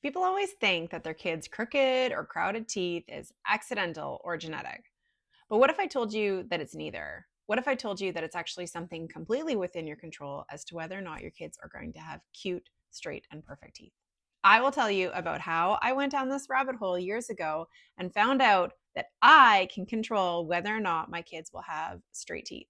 People always think that their kids' crooked or crowded teeth is accidental or genetic. But what if I told you that it's neither? What if I told you that it's actually something completely within your control as to whether or not your kids are going to have cute, straight, and perfect teeth? I will tell you about how I went down this rabbit hole years ago and found out that I can control whether or not my kids will have straight teeth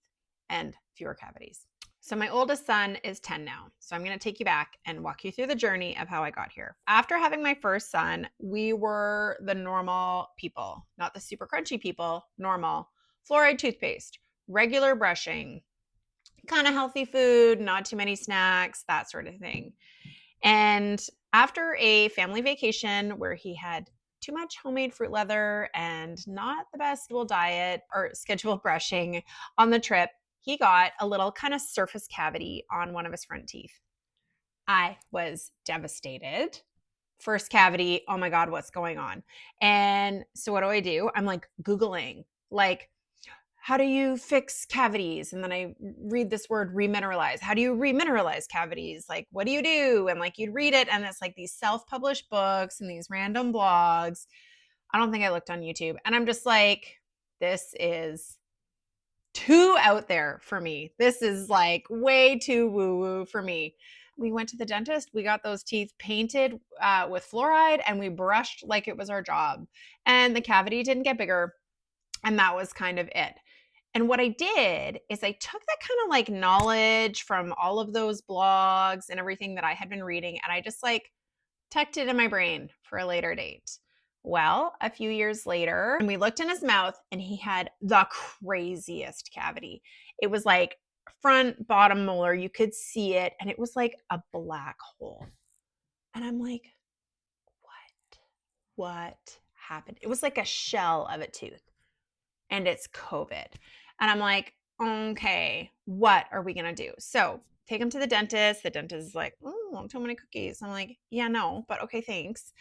and fewer cavities. So, my oldest son is 10 now. So, I'm going to take you back and walk you through the journey of how I got here. After having my first son, we were the normal people, not the super crunchy people, normal. Fluoride toothpaste, regular brushing, kind of healthy food, not too many snacks, that sort of thing. And after a family vacation where he had too much homemade fruit leather and not the best diet or scheduled brushing on the trip, he got a little kind of surface cavity on one of his front teeth. I was devastated. First cavity, oh my God, what's going on? And so what do? I'm like Googling, like, how do you fix cavities? And then I read this word remineralize. How do you remineralize cavities? Like, what do you do? And like, you'd read it, and it's like these self-published books and these random blogs. I don't think I looked on YouTube. And I'm just like, this is too out there for me. This is like way too woo-woo for me. We went to the dentist. We got those teeth painted with fluoride, and we brushed like it was our job. And the cavity didn't get bigger. And that was kind of it. And what I did is I took that kind of like knowledge from all of those blogs and everything that I had been reading, and I just like tucked it in my brain for a later date. Well, a few years later, and we looked in his mouth, and he had the craziest cavity. It was like front bottom molar. You could see it, and it was like a black hole. And I'm like, what happened? It was like a shell of a tooth, and it's COVID. And I'm like, okay, what are we going to do? So take him to the dentist. The dentist is like, oh, too many cookies. I'm like, yeah, no, but okay, thanks.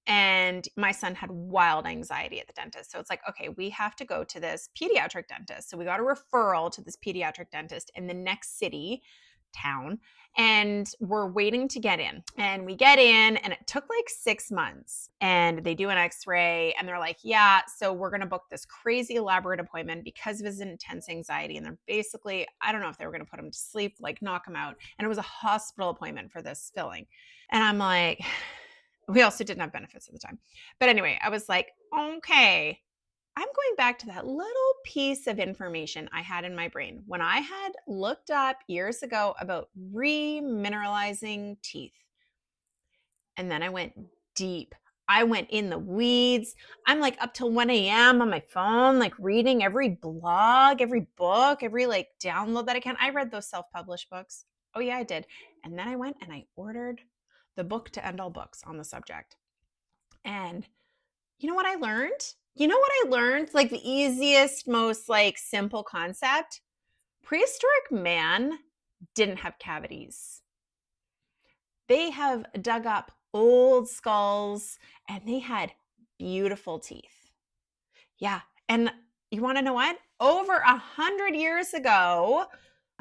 And my son had wild anxiety at the dentist. So it's like, okay, we have to go to this pediatric dentist. So we got a referral to this pediatric dentist in the next town, and we're waiting to get in. And we get in, and it took like 6 months. And they do an x-ray, and they're like, yeah, so we're going to book this crazy elaborate appointment because of his intense anxiety. And they're basically, I don't know if they were going to put him to sleep, like knock him out. And it was a hospital appointment for this filling. And I'm like, we also didn't have benefits at the time. But anyway, I was like, okay, I'm going back to that little piece of information I had in my brain when I had looked up years ago about remineralizing teeth. And then I went deep. I went in the weeds. I'm like up till 1 a.m. on my phone, like reading every blog, every book, every like download that I can. I read those self-published books. Oh yeah, I did. And then I went and I ordered the book to end all books on the subject. And you know what I learned? Like the easiest, most like simple concept. Prehistoric man didn't have cavities. They have dug up old skulls, and they had beautiful teeth. Yeah. And you want to know what? Over 100 years ago,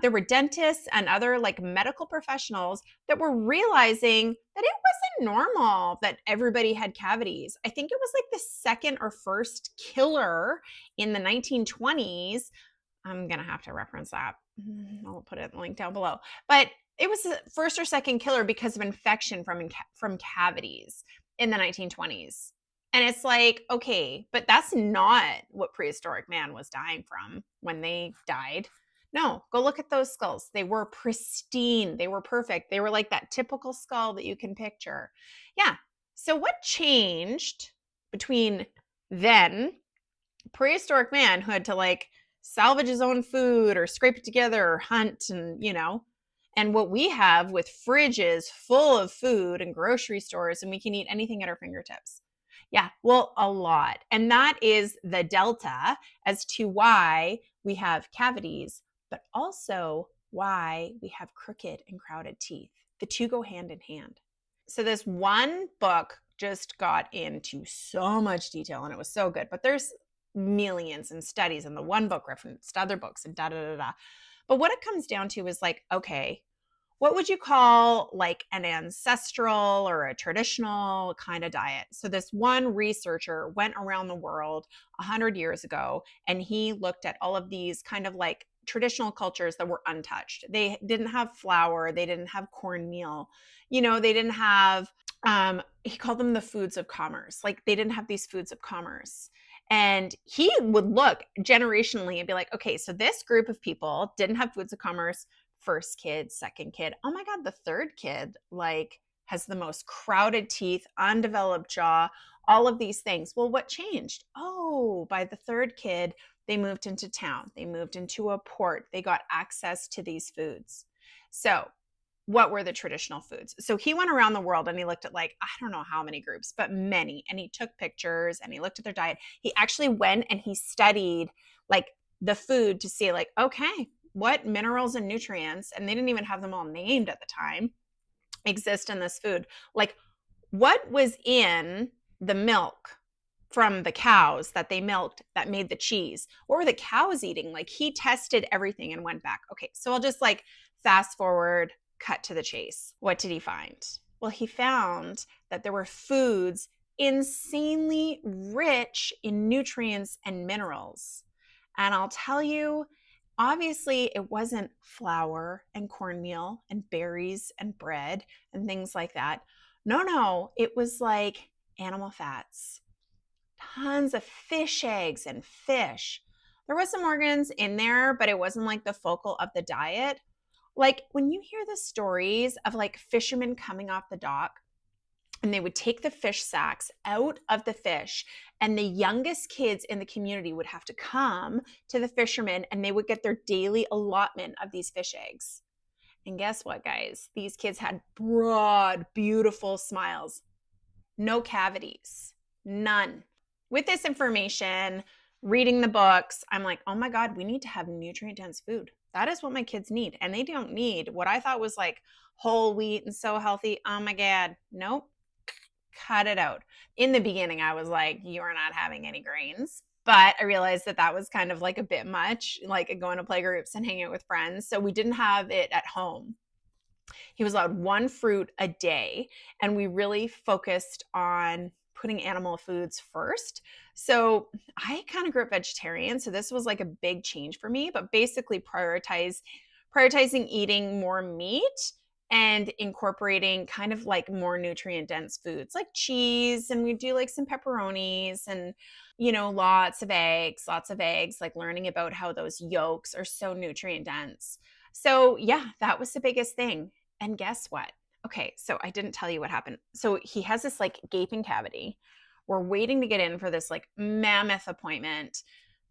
there were dentists and other like medical professionals that were realizing that it wasn't normal that everybody had cavities. I think it was like the second or first killer in the 1920s. I'm going to have to reference that. I'll put it in the link down below. But it was the first or second killer because of infection from cavities in the 1920s. And it's like, okay, but that's not what prehistoric man was dying from when they died. No, go look at those skulls. They were pristine. They were perfect. They were like that typical skull that you can picture. Yeah. So what changed between then, prehistoric man who had to like salvage his own food or scrape it together or hunt and, and what we have with fridges full of food and grocery stores, and we can eat anything at our fingertips. Yeah, well, a lot. And that is the delta as to why we have cavities, but also why we have crooked and crowded teeth. The two go hand in hand. So this one book just got into so much detail, and it was so good. But there's millions and studies, and the one book referenced other books and da da da da. But what it comes down to is like, okay, what would you call like an ancestral or a traditional kind of diet? So this one researcher went around the world 100 years ago and he looked at all of these kind of like traditional cultures that were untouched. They didn't have flour, they didn't have cornmeal, they didn't have he called them the foods of commerce. Like they didn't have these foods of commerce. And he would look generationally and be like, okay, so this group of people didn't have foods of commerce. First kid, second kid. Oh my God, the third kid like has the most crowded teeth, undeveloped jaw, all of these things. Well, what changed? Oh, by the third kid, they moved into town. They moved into a port. They got access to these foods. So what were the traditional foods? So he went around the world and he looked at like, I don't know how many groups, but many. And he took pictures and he looked at their diet. He actually went and he studied like the food to see like, okay, what minerals and nutrients, and they didn't even have them all named at the time, exist in this food. Like what was in the milk from the cows that they milked that made the cheese? What were the cows eating? Like he tested everything and went back. Okay, so I'll just like fast forward, cut to the chase. What did he find? Well, he found that there were foods insanely rich in nutrients and minerals. And I'll tell you, obviously, it wasn't flour and cornmeal and berries and bread and things like that. No, it was like animal fats, tons of fish eggs and fish. There was some organs in there, but it wasn't like the focal of the diet. Like when you hear the stories of like fishermen coming off the dock and they would take the fish sacks out of the fish and the youngest kids in the community would have to come to the fishermen and they would get their daily allotment of these fish eggs. And guess what, guys? These kids had broad, beautiful smiles. No cavities. None. With this information, reading the books, I'm like, oh my God, we need to have nutrient dense food. That is what my kids need. And they don't need what I thought was like whole wheat and so healthy. Oh my God. Nope. Cut it out. In the beginning, I was like, you are not having any grains. But I realized that that was kind of like a bit much, like going to play groups and hanging out with friends. So we didn't have it at home. He was allowed one fruit a day. And we really focused on putting animal foods first. So I kind of grew up vegetarian. So this was like a big change for me, but basically prioritizing eating more meat and incorporating kind of like more nutrient dense foods like cheese. And we do like some pepperonis and, lots of eggs, like learning about how those yolks are so nutrient dense. So yeah, that was the biggest thing. And guess what? Okay, so I didn't tell you what happened. So he has this like gaping cavity. We're waiting to get in for this like mammoth appointment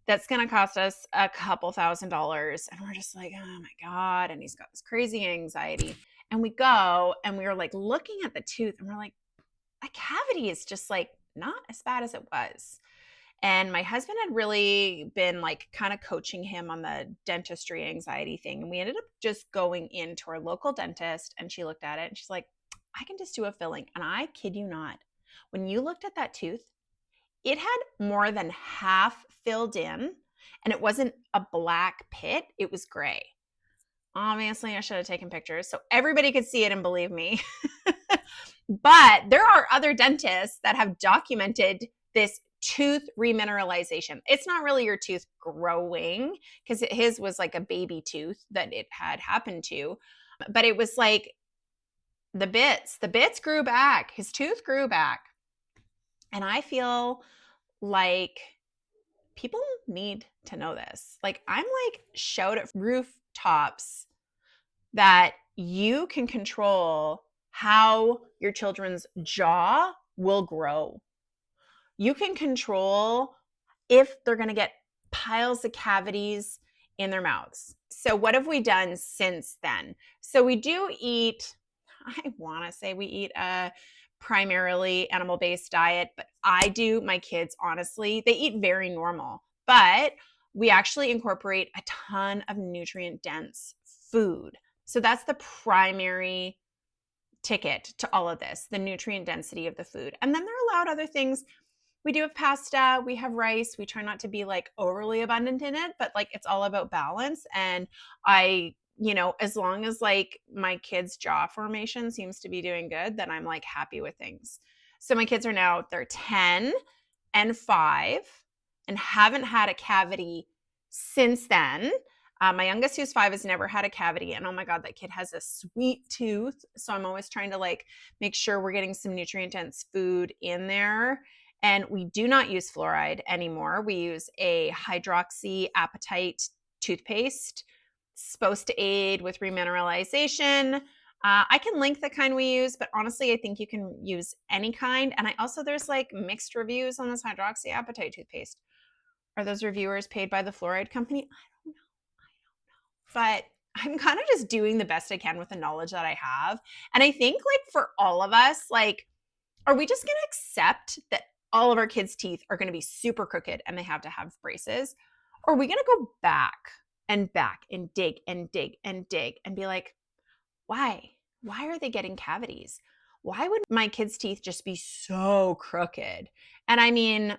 that's going to cost us a couple $1,000s. And we're just like, oh my God. And he's got this crazy anxiety. And we go and we were like looking at the tooth and we're like, a cavity is just like not as bad as it was. And my husband had really been like kind of coaching him on the dentistry anxiety thing. And we ended up just going into our local dentist and she looked at it and she's like, I can just do a filling. And I kid you not, when you looked at that tooth, it had more than half filled in and it wasn't a black pit, it was gray. Obviously, I should have taken pictures so everybody could see it and believe me. But there are other dentists that have documented this tooth remineralization. It's not really your tooth growing because his was like a baby tooth that it had happened to, but it was like the bits grew back. His tooth grew back. And I feel like people need to know this. Like I'm like shout at rooftops that you can control how your children's jaw will grow. You can control if they're going to get piles of cavities in their mouths. So what have we done since then? So we do eat, I want to say we eat a primarily animal-based diet, but my kids, honestly, they eat very normal, but we actually incorporate a ton of nutrient-dense food. So that's the primary ticket to all of this, the nutrient density of the food. And then they're allowed other things. We do have pasta, we have rice. We try not to be like overly abundant in it, but like it's all about balance. And I as long as like my kids' jaw formation seems to be doing good, then I'm like happy with things. So my kids are now, they're 10 and 5 and haven't had a cavity since then. My youngest, who's 5, has never had a cavity. And oh my God, that kid has a sweet tooth. So I'm always trying to like make sure we're getting some nutrient dense food in there. And we do not use fluoride anymore. We use a hydroxyapatite toothpaste. It's supposed to aid with remineralization. I can link the kind we use, but honestly, I think you can use any kind. And there's like mixed reviews on this hydroxyapatite toothpaste. Are those reviewers paid by the fluoride company? I don't know. But I'm kind of just doing the best I can with the knowledge that I have. And I think like for all of us, like, are we just going to accept that all of our kids' teeth are going to be super crooked and they have to have braces? Or are we going to go back and dig and dig and dig and be like, why? Why are they getting cavities? Why would my kids' teeth just be so crooked? And I mean,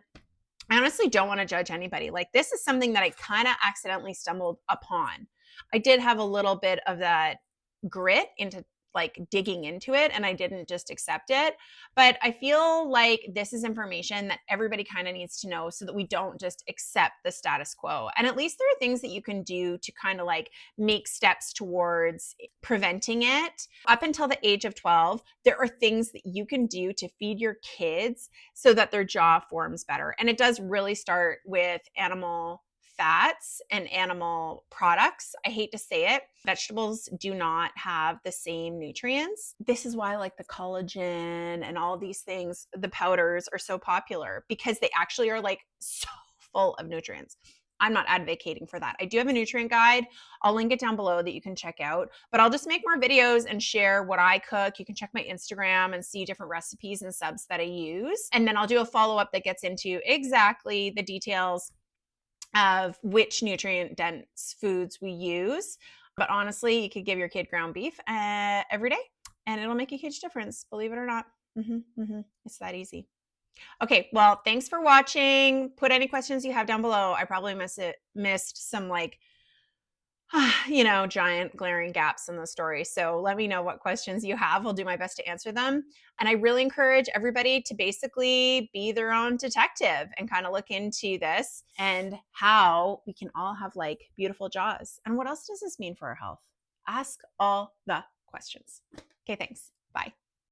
I honestly don't want to judge anybody. Like, this is something that I kind of accidentally stumbled upon. I did have a little bit of that grit into like digging into it, and I didn't just accept it. But I feel like this is information that everybody kind of needs to know so that we don't just accept the status quo. And at least there are things that you can do to kind of like make steps towards preventing it. Up until the age of 12, there are things that you can do to feed your kids so that their jaw forms better. And it does really start with animal fats and animal products. I hate to say it, vegetables do not have the same nutrients. This is why like the collagen and all these things, the powders are so popular, because they actually are like so full of nutrients. I'm not advocating for that. I do have a nutrient guide. I'll link it down below that you can check out, but I'll just make more videos and share what I cook. You can check my Instagram and see different recipes and subs that I use. And then I'll do a follow-up that gets into exactly the details of which nutrient dense foods we use. But honestly, you could give your kid ground beef every day and it'll make a huge difference, believe it or not. It's that easy. Okay, well, thanks for watching. Put any questions you have down below. I probably missed some like giant glaring gaps in the story. So let me know what questions you have. I'll do my best to answer them. And I really encourage everybody to basically be their own detective and kind of look into this and how we can all have like beautiful jaws. And what else does this mean for our health? Ask all the questions. Okay, thanks. Bye.